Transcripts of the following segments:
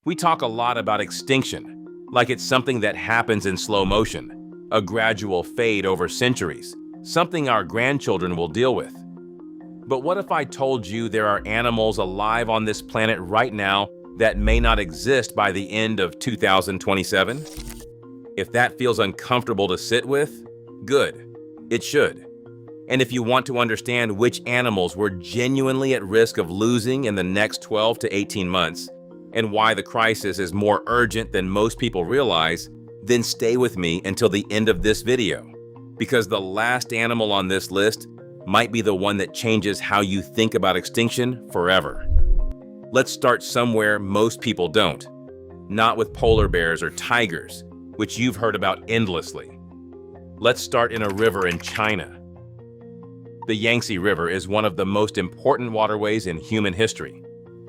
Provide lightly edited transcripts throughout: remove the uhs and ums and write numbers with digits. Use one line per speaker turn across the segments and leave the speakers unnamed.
We talk a lot about extinction, like it's something that happens in slow motion, a gradual fade over centuries, something our grandchildren will deal with. But what if I told you there are animals alive on this planet right now that may not exist by the end of 2027? If that feels uncomfortable to sit with, good. It should. And if you want to understand which animals we're genuinely at risk of losing in the next 12 to 18 months, and why the crisis is more urgent than most people realize, then stay with me until the end of this video, because the last animal on this list might be the one that changes how you think about extinction forever. Let's start somewhere most people don't, not with polar bears or tigers, which you've heard about endlessly. Let's start in a river in China. The Yangtze River is one of the most important waterways in human history,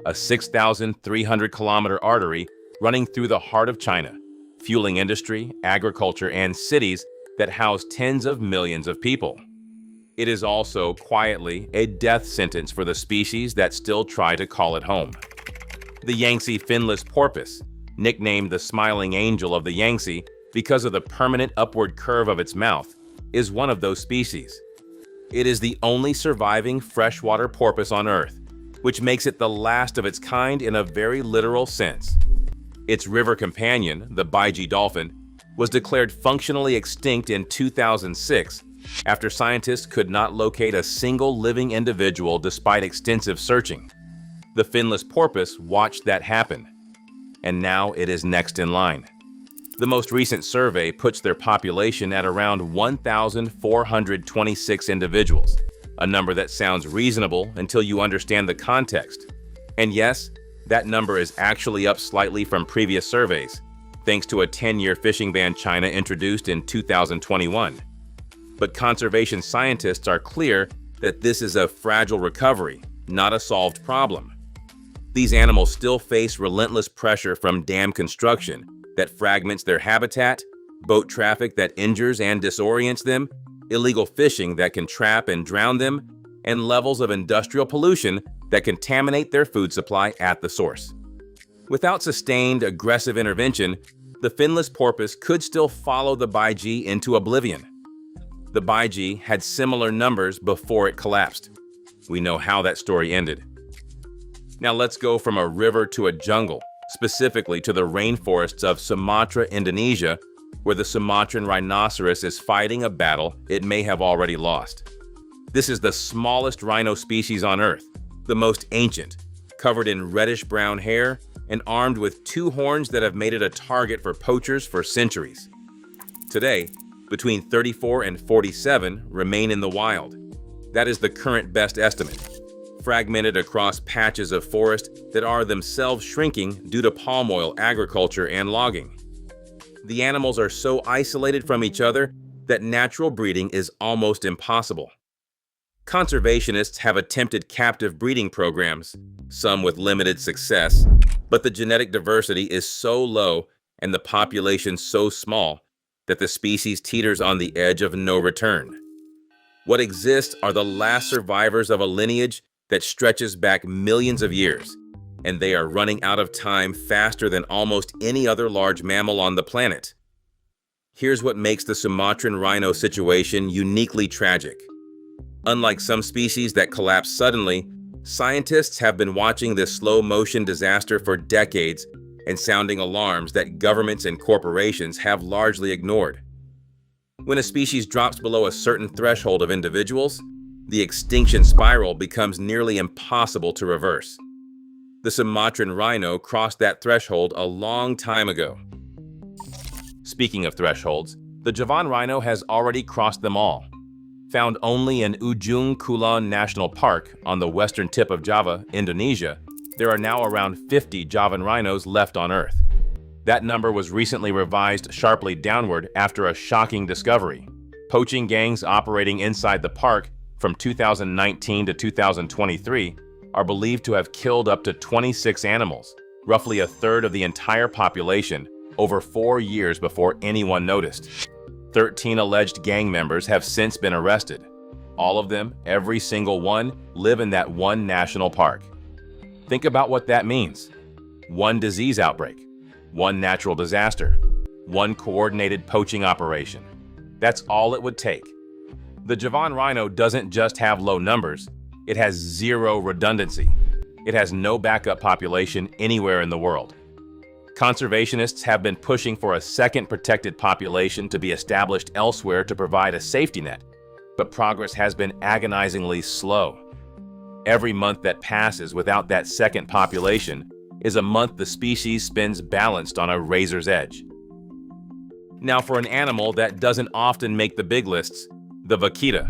a 6,300-kilometer artery running through the heart of China, fueling industry, agriculture, and cities that house tens of millions of people. It is also, quietly, a death sentence for the species that still try to call it home. The Yangtze finless porpoise, nicknamed the smiling angel of the Yangtze because of the permanent upward curve of its mouth, is one of those species. It is the only surviving freshwater porpoise on Earth, which makes it the last of its kind in a very literal sense. Its river companion, the Baiji dolphin, was declared functionally extinct in 2006 after scientists could not locate a single living individual despite extensive searching. The finless porpoise watched that happen, and now it is next in line. The most recent survey puts their population at around 1,426 individuals, a number that sounds reasonable until you understand the context. And yes, that number is actually up slightly from previous surveys, thanks to a 10-year fishing ban China introduced in 2021. But conservation scientists are clear that this is a fragile recovery, not a solved problem. These animals still face relentless pressure from dam construction that fragments their habitat, boat traffic that injures and disorients them, illegal fishing that can trap and drown them, and levels of industrial pollution that contaminate their food supply at the source. Without sustained, aggressive intervention, the finless porpoise could still follow the Baiji into oblivion. The Baiji had similar numbers before it collapsed. We know how that story ended. Now let's go from a river to a jungle, specifically to the rainforests of Sumatra, Indonesia, where the Sumatran rhinoceros is fighting a battle it may have already lost. This is the smallest rhino species on Earth, the most ancient, covered in reddish-brown hair and armed with two horns that have made it a target for poachers for centuries. Today, between 34 and 47 remain in the wild. That is the current best estimate, fragmented across patches of forest that are themselves shrinking due to palm oil agriculture and logging. The animals are so isolated from each other that natural breeding is almost impossible. Conservationists have attempted captive breeding programs, some with limited success, but the genetic diversity is so low and the population so small that the species teeters on the edge of no return. What exists are the last survivors of a lineage that stretches back millions of years, and they are running out of time faster than almost any other large mammal on the planet. Here's what makes the Sumatran rhino situation uniquely tragic. Unlike some species that collapse suddenly, scientists have been watching this slow-motion disaster for decades and sounding alarms that governments and corporations have largely ignored. When a species drops below a certain threshold of individuals, the extinction spiral becomes nearly impossible to reverse. The Sumatran rhino crossed that threshold a long time ago. Speaking of thresholds, the Javan rhino has already crossed them all. Found only in Ujung Kulon National Park on the western tip of Java, Indonesia, there are now around 50 Javan rhinos left on Earth. That number was recently revised sharply downward after a shocking discovery. Poaching gangs operating inside the park from 2019 to 2023 are believed to have killed up to 26 animals, roughly a third of the entire population, over 4 years before anyone noticed. 13 alleged gang members have since been arrested. All of them, every single one, live in that one national park. Think about what that means. one disease outbreak, one natural disaster, one coordinated poaching operation. That's all it would take. The Javan rhino doesn't just have low numbers, it has zero redundancy. It has no backup population anywhere in the world. Conservationists have been pushing for a second protected population to be established elsewhere to provide a safety net, but progress has been agonizingly slow. Every month that passes without that second population is a month the species spends balanced on a razor's edge. Now, for an animal that doesn't often make the big lists, the vaquita.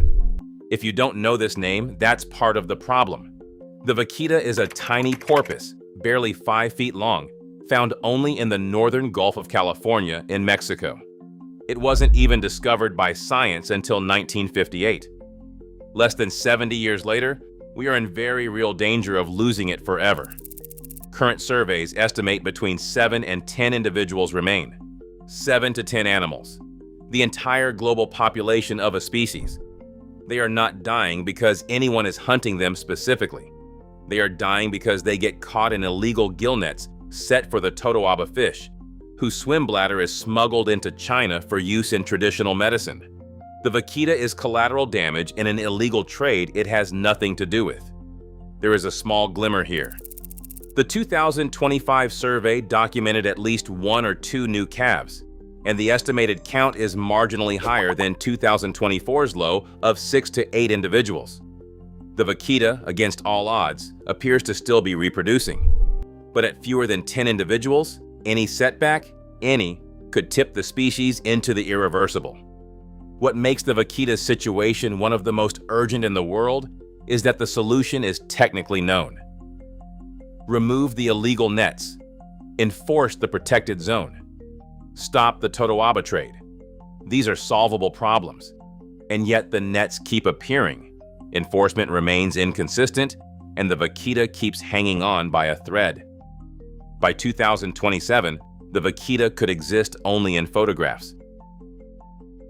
If you don't know this name, that's part of the problem. The vaquita is a tiny porpoise, barely 5 feet long, found only in the northern Gulf of California in Mexico. It wasn't even discovered by science until 1958. Less than 70 years later, we are in very real danger of losing it forever. Current surveys estimate between 7 and 10 individuals remain. 7 to 10 animals. The entire global population of a species. They are not dying because anyone is hunting them specifically. They are dying because they get caught in illegal gill nets set for the totoaba fish, whose swim bladder is smuggled into China for use in traditional medicine. The vaquita is collateral damage in an illegal trade it has nothing to do with. There is a small glimmer here. The 2025 survey documented at least 1 or 2 new calves, and the estimated count is marginally higher than 2024's low of 6 to 8 individuals. The vaquita, against all odds, appears to still be reproducing. But at fewer than 10 individuals, any setback, could tip the species into the irreversible. What makes the vaquita's situation one of the most urgent in the world is that the solution is technically known. Remove the illegal nets. Enforce the protected zone. Stop the totoaba trade. These are solvable problems, and yet the nets keep appearing. Enforcement remains inconsistent, and the vaquita keeps hanging on by a thread. By 2027, the vaquita could exist only in photographs.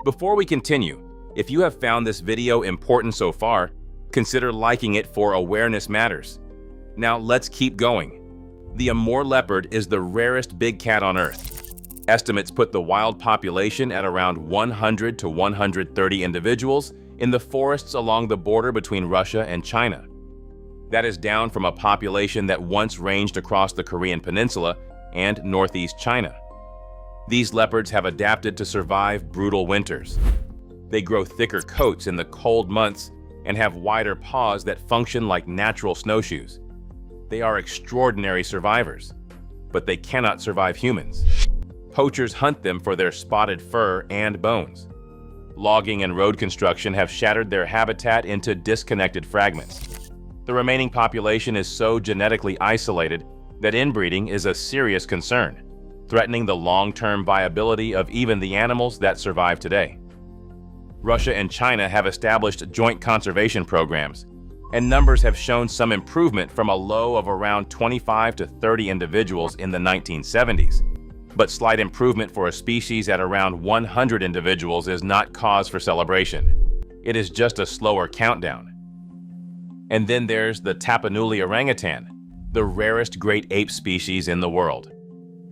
Before we continue, if you have found this video important so far, consider liking it for awareness matters. Now let's keep going. The Amur leopard is the rarest big cat on Earth. Estimates put the wild population at around 100 to 130 individuals in the forests along the border between Russia and China. That is down from a population that once ranged across the Korean peninsula and northeast China. These leopards have adapted to survive brutal winters. They grow thicker coats in the cold months and have wider paws that function like natural snowshoes. They are extraordinary survivors, but they cannot survive humans. Poachers hunt them for their spotted fur and bones. Logging and road construction have shattered their habitat into disconnected fragments. The remaining population is so genetically isolated that inbreeding is a serious concern, threatening the long-term viability of even the animals that survive today. Russia and China have established joint conservation programs, and numbers have shown some improvement from a low of around 25 to 30 individuals in the 1970s. But slight improvement for a species at around 100 individuals is not cause for celebration. It is just a slower countdown. And then there's the Tapanuli orangutan, the rarest great ape species in the world.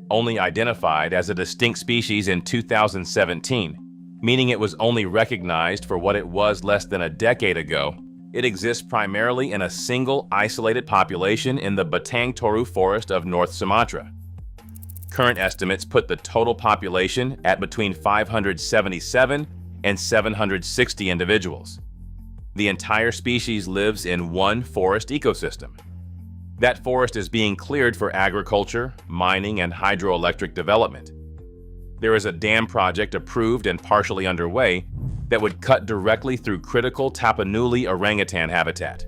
Only identified as a distinct species in 2017, meaning it was only recognized for what it was less than a decade ago, it exists primarily in a single isolated population in the Batang Toru forest of North Sumatra. Current estimates put the total population at between 577 and 760 individuals. The entire species lives in one forest ecosystem. That forest is being cleared for agriculture, mining, and hydroelectric development. There is a dam project approved and partially underway that would cut directly through critical Tapanuli orangutan habitat.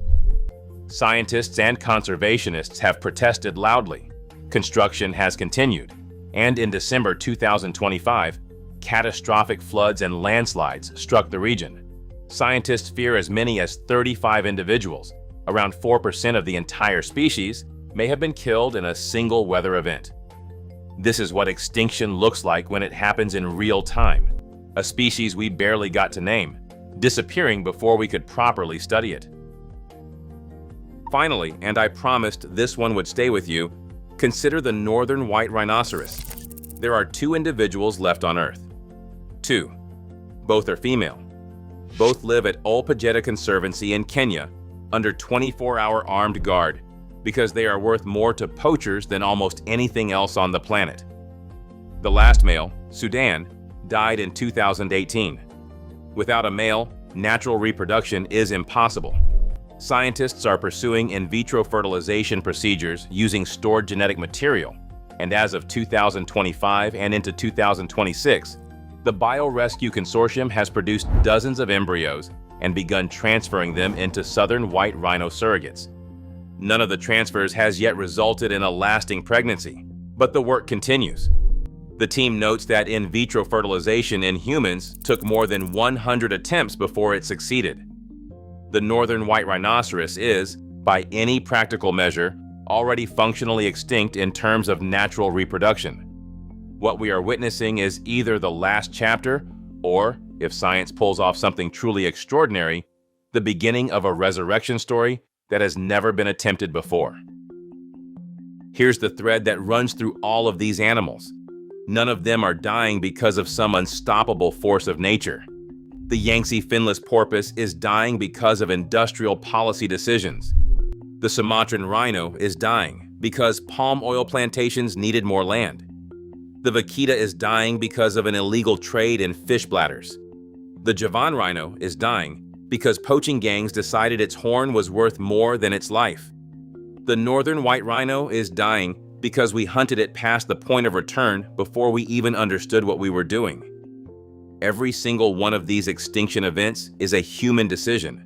Scientists and conservationists have protested loudly. Construction has continued, and in December 2025, catastrophic floods and landslides struck the region. Scientists fear as many as 35 individuals, around 4% of the entire species, may have been killed in a single weather event. This is what extinction looks like when it happens in real time. A species we barely got to name, disappearing before we could properly study it. Finally, and I promised this one would stay with you, Consider the northern white rhinoceros. There are two individuals left on Earth. Two. Both are female. Both live at Olpejeta Conservancy in Kenya under 24-hour armed guard because they are worth more to poachers than almost anything else on the planet. The last male, Sudan, died in 2018. Without a male, natural reproduction is impossible. Scientists are pursuing in vitro fertilization procedures using stored genetic material, and as of 2025 and into 2026, the Biorescue Consortium has produced dozens of embryos and begun transferring them into southern white rhino surrogates. None of the transfers has yet resulted in a lasting pregnancy, but the work continues. The team notes that in vitro fertilization in humans took more than 100 attempts before it succeeded. The northern white rhinoceros is, by any practical measure, already functionally extinct in terms of natural reproduction. What we are witnessing is either the last chapter or, if science pulls off something truly extraordinary, the beginning of a resurrection story that has never been attempted before. Here's the thread that runs through all of these animals. None of them are dying because of some unstoppable force of nature. The Yangtze finless porpoise is dying because of industrial policy decisions. The Sumatran rhino is dying because palm oil plantations needed more land. The vaquita is dying because of an illegal trade in fish bladders. The Javan rhino is dying because poaching gangs decided its horn was worth more than its life. The northern white rhino is dying because we hunted it past the point of return before we even understood what we were doing. Every single one of these extinction events is a human decision,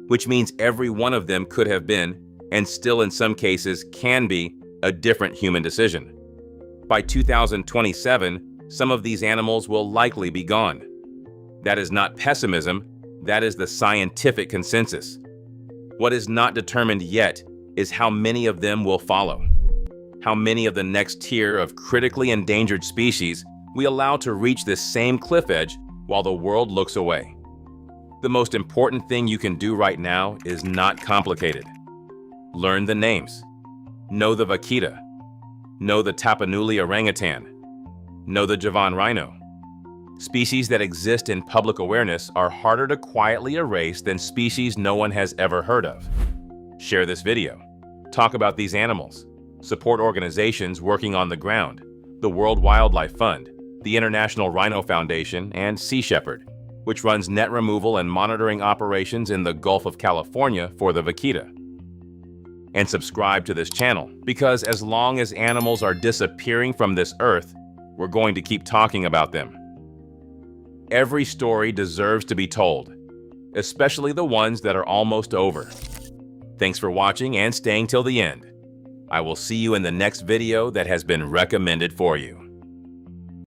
which means every one of them could have been, and still in some cases can be, a different human decision. By 2027, some of these animals will likely be gone. That is not pessimism, that is the scientific consensus. What is not determined yet is how many of them will follow. How many of the next tier of critically endangered species we allow to reach this same cliff edge while the world looks away. The most important thing you can do right now is not complicated. Learn the names. Know the vaquita. Know the Tapanuli orangutan. Know the Javan rhino. Species that exist in public awareness are harder to quietly erase than species no one has ever heard of. Share this video. Talk about these animals. Support organizations working on the ground, the World Wildlife Fund, the International Rhino Foundation, and Sea Shepherd, which runs net removal and monitoring operations in the Gulf of California for the vaquita. And subscribe to this channel, because as long as animals are disappearing from this earth, we're going to keep talking about them. Every story deserves to be told, especially the ones that are almost over. Thanks for watching and staying till the end. I will see you in the next video that has been recommended for you.